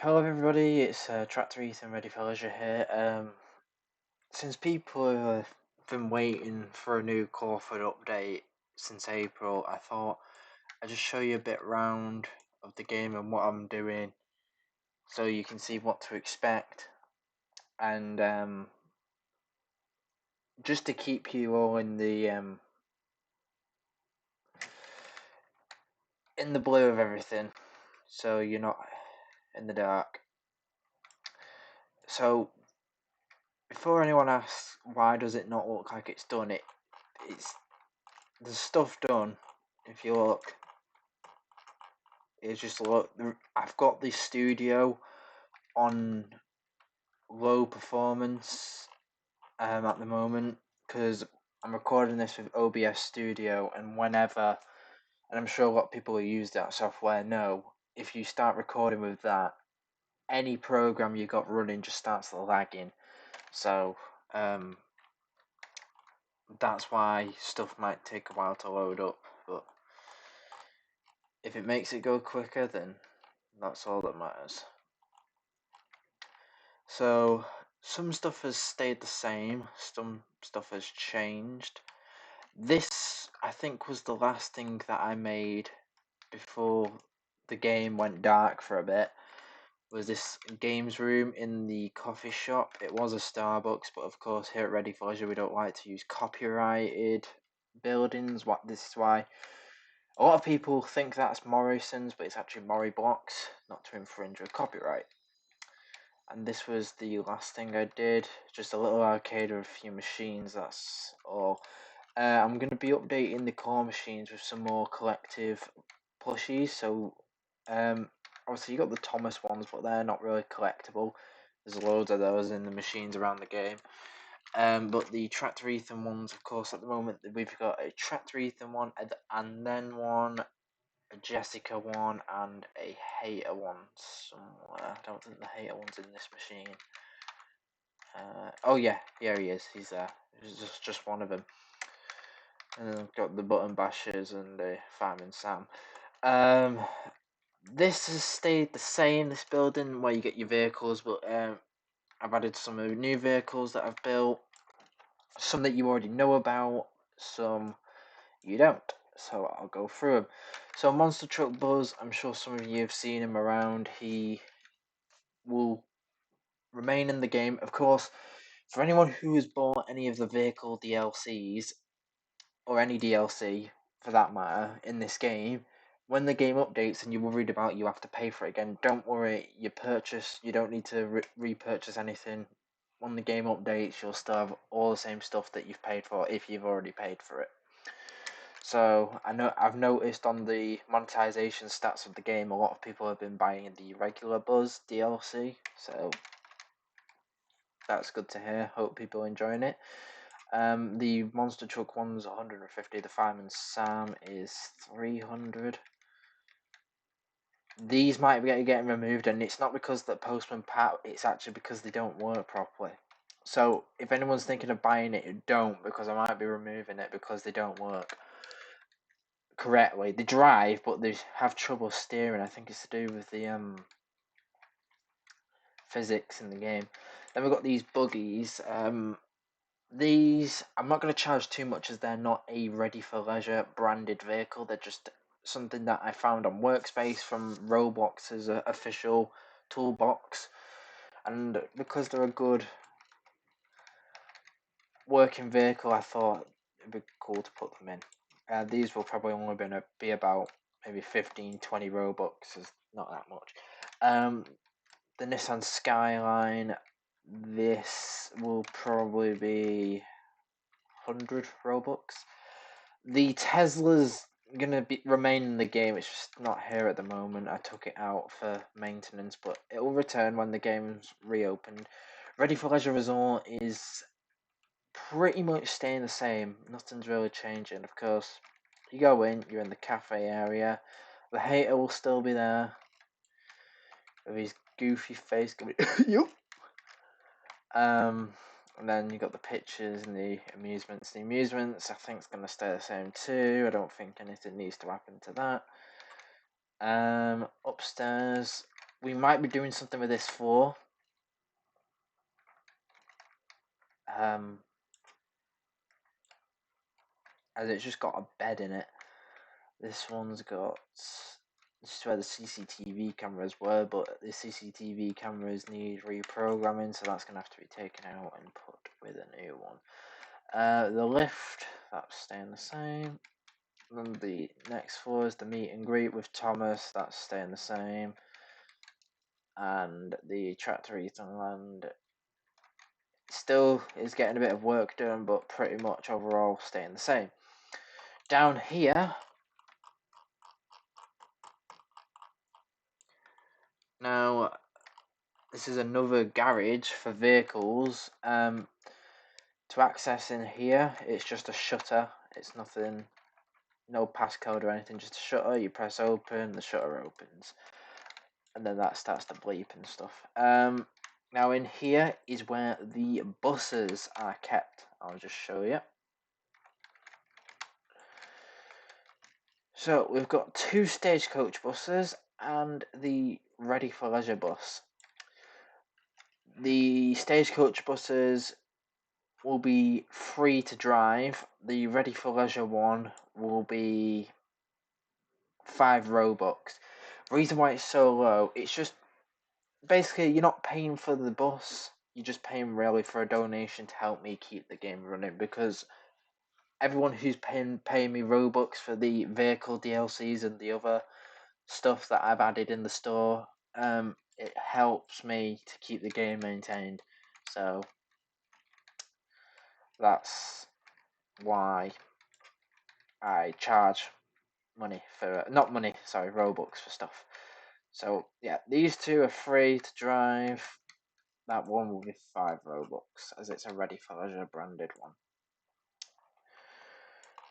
Hello everybody, it's Tractor Ethan ready for leisure here. Since people have been waiting for a new Clawford update since April, I thought I'd just show you a bit round of the game and what I'm doing so you can see what to expect, and just to keep you all in the blue of everything so you're not in the dark. So before anyone asks why does it not look like it's done, it's the stuff done. If you look, it's just look. I've got this studio on low performance at the moment because I'm recording this with OBS Studio, and whenever, and I'm sure a lot of people who use that software know, if you start recording with that, any program you got running just starts lagging. So that's why stuff might take a while to load up, but if it makes it go quicker, then that's all that matters. So some stuff has stayed the same, some stuff has changed. This, I think, was the last thing that I made before the game went dark for a bit. Was this games room in the coffee shop. It was a Starbucks, but of course here at Ready for Leisure we don't like to use copyrighted buildings. This is why a lot of people think that's Morrison's, but it's actually Mori Blocks, not to infringe with copyright. And this was the last thing I did, just a little arcade with a few machines, that's all. I'm going to be updating the core machines with some more collective plushies, so obviously you got the Thomas ones, but they're not really collectible. There's loads of those in the machines around the game. But the Tractor Ethan ones, of course, at the moment we've got a Tractor Ethan one, and then one, a Jessica one, and a Hater one somewhere. I don't think the Hater one's in this machine. Oh yeah, here he is. He's there. It's just one of them. And then I've got the Button Bashers and the Fireman Sam. This has stayed the same. This building where you get your vehicles, but I've added some new vehicles that I've built. Some that you already know about, some you don't. So I'll go through them. So Monster Truck Buzz, I'm sure some of you have seen him around. He will remain in the game. Of course, for anyone who has bought any of the vehicle DLCs, or any DLC for that matter, in this game, when the game updates and you're worried about you have to pay for it again, don't worry, you don't need to repurchase anything. When the game updates, you'll still have all the same stuff that you've paid for if you've already paid for it. So I've noticed on the monetization stats of the game, a lot of people have been buying the regular Buzz DLC, so that's good to hear. Hope people are enjoying it. The Monster Truck one's 150. The Fireman Sam is 300. These might be getting removed, and it's not because the Postman Pat. It's actually because they don't work properly. So if anyone's thinking of buying it, don't, because I might be removing it because they don't work correctly. They drive, but they have trouble steering. I think it's to do with the physics in the game. Then we've got these buggies. These, I'm not going to charge too much as they're not a Ready for Leisure branded vehicle. They're just something that I found on Workspace from Roblox's official toolbox. And because they're a good working vehicle, I thought it'd be cool to put them in. These will probably only be about maybe 15, 20 Robux. It's not that much. The Nissan Skyline, this will probably be 100 Robux. The Tesla's gonna remain in the game. It's just not here at the moment. I took it out for maintenance, but it will return when the game's reopened. Ready for Leisure Resort is pretty much staying the same. Nothing's really changing. Of course, you go in, you're in the cafe area. The Hater will still be there with his goofy face going, yup. And then you got the pictures and the amusements. The amusements, I think, is going to stay the same too. I don't think anything needs to happen to that. Upstairs, we might be doing something with this floor. As it's just got a bed in it. This one's got, this is where the CCTV cameras were, but the CCTV cameras need reprogramming, so that's going to have to be taken out and put with a new one. The lift, that's staying the same. Then the next floor is the meet and greet with Thomas, that's staying the same. And the tractor eating land still is getting a bit of work done, but pretty much overall staying the same. Down here, now this is another garage for vehicles. To access in here, it's just a shutter. It's nothing, no passcode or anything, just a shutter. You press open, the shutter opens, and then that starts to bleep and stuff. Now in here is where the buses are kept. I'll just show you. So we've got 2 stagecoach buses and the Ready for Leisure bus. The stagecoach buses will be free to drive. The Ready for Leisure one will be 5 Robux. The reason why it's so low, it's just basically you're not paying for the bus, you're just paying really for a donation to help me keep the game running, because everyone who's paying me Robux for the vehicle DLCs and the other stuff that I've added in the store, it helps me to keep the game maintained. So that's why I charge money for, not money, sorry, Robux for stuff. So yeah, these 2 are free to drive. That one will be 5 Robux, as it's a Ready for Leisure branded one.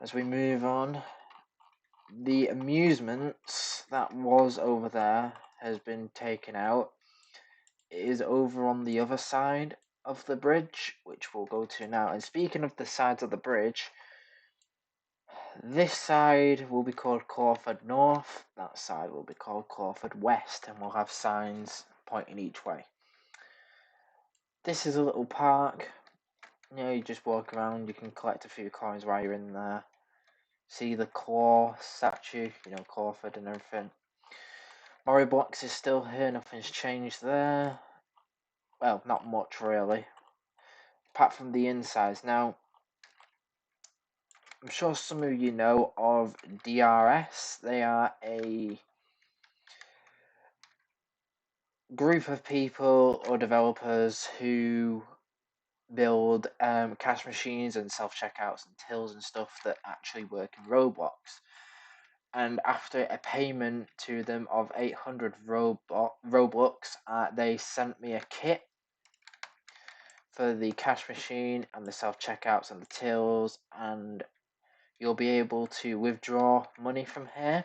As we move on, the amusements that was over there has been taken out. It is over on the other side of the bridge, which we'll go to now. And speaking of the sides of the bridge, this side will be called Clawford North, that side will be called Clawford West, and we'll have signs pointing each way. This is a little park. You know, you just walk around, you can collect a few coins while you're in there. See the claw statue, you know, Clawford and everything. Murray Blocks is still here, nothing's changed there. Well, not much really, apart from the insides. Now, I'm sure some of you know of DRS. They are a group of people or developers who build cash machines and self-checkouts and tills and stuff that actually work in Roblox. And after a payment to them of 800 Robux, they sent me a kit for the cash machine and the self-checkouts and the tills, and you'll be able to withdraw money from here,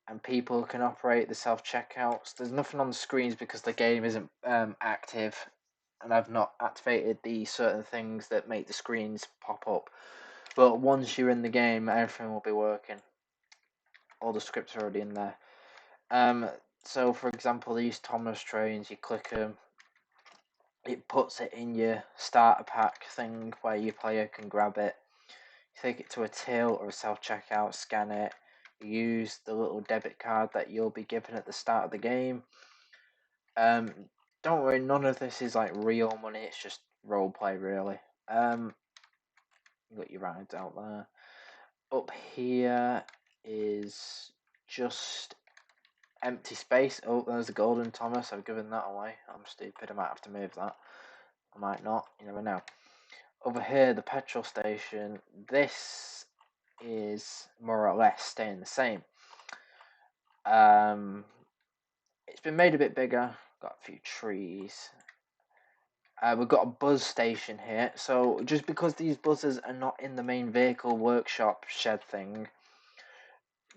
and people can operate the self-checkouts. There's nothing on the screens because the game isn't active, and I've not activated the certain things that make the screens pop up. But once you're in the game, everything will be working. All the scripts are already in there. So for example, these Thomas trains, you click them, it puts it in your starter pack thing where your player can grab it. You take it to a till or a self-checkout, scan it, use the little debit card that you'll be given at the start of the game. Don't worry, none of this is like real money, it's just roleplay really. You got your rides out there. Up here is just empty space. Oh, there's a golden Thomas. I've given that away. I'm stupid. I might have to move that. I might not. You never know. Over here, the petrol station. This is more or less staying the same. It's been made a bit bigger. Got a few trees. We've got a buzz station here. So just because these buses are not in the main vehicle workshop shed thing,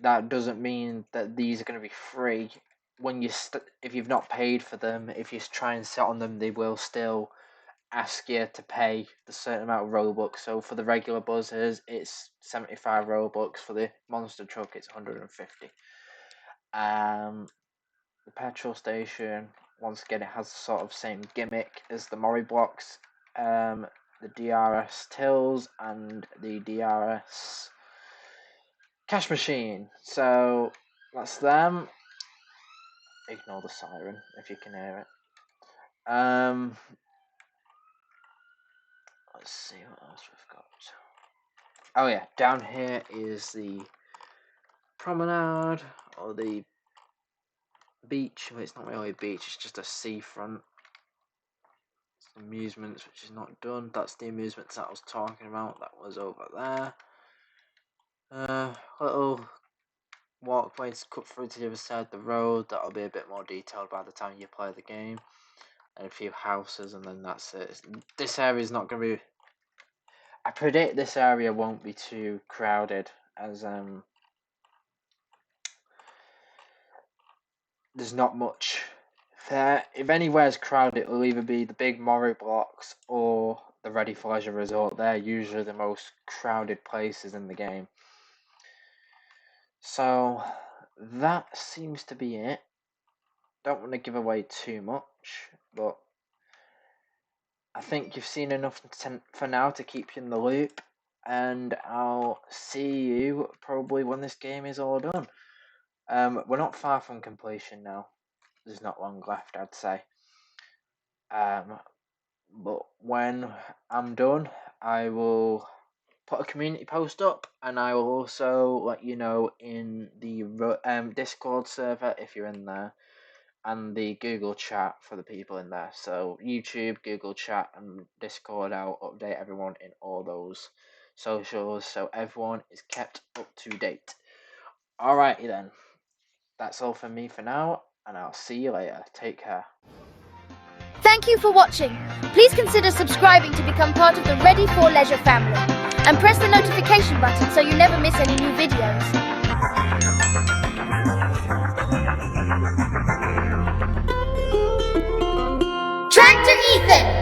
that doesn't mean that these are going to be free. When you if you've not paid for them, if you try and sit on them, they will still ask you to pay the certain amount of Robux. So for the regular buzzers, it's 75 Robux. For the monster truck, it's 150. the petrol station, once again, it has the sort of same gimmick as the Mori blocks. The DRS tills and the DRS cash machine. So that's them. Ignore the siren if you can hear it. Let's see what else we've got. Oh yeah, down here is the promenade or the beach. Well, it's not really a beach, it's just a seafront. Amusements, which is not done. That's the amusements that I was talking about. That was over there. Little walkways cut through to the other side of the road. That'll be a bit more detailed by the time you play the game. And a few houses, and then that's it. This area is not going to be. I predict this area won't be too crowded, as there's not much there. If anywhere's crowded, it'll either be the big Mori blocks or the Ready for Leisure Resort. They're usually the most crowded places in the game. So that seems to be it. Don't want to give away too much, but I think you've seen enough for now to keep you in the loop, and I'll see you probably when this game is all done. We're not far from completion now. There's not long left, I'd say. But when I'm done, I will put a community post up, and I will also let you know in the Discord server if you're in there, and the Google chat for the people in there. So YouTube, Google chat, and Discord, I'll update everyone in all those socials so everyone is kept up to date. Alrighty then, that's all from me for now, and I'll see you later. Take care. Thank you for watching. Please consider subscribing to become part of the Ready for Leisure family, and press the notification button so you never miss any new videos. Tractor Ethan!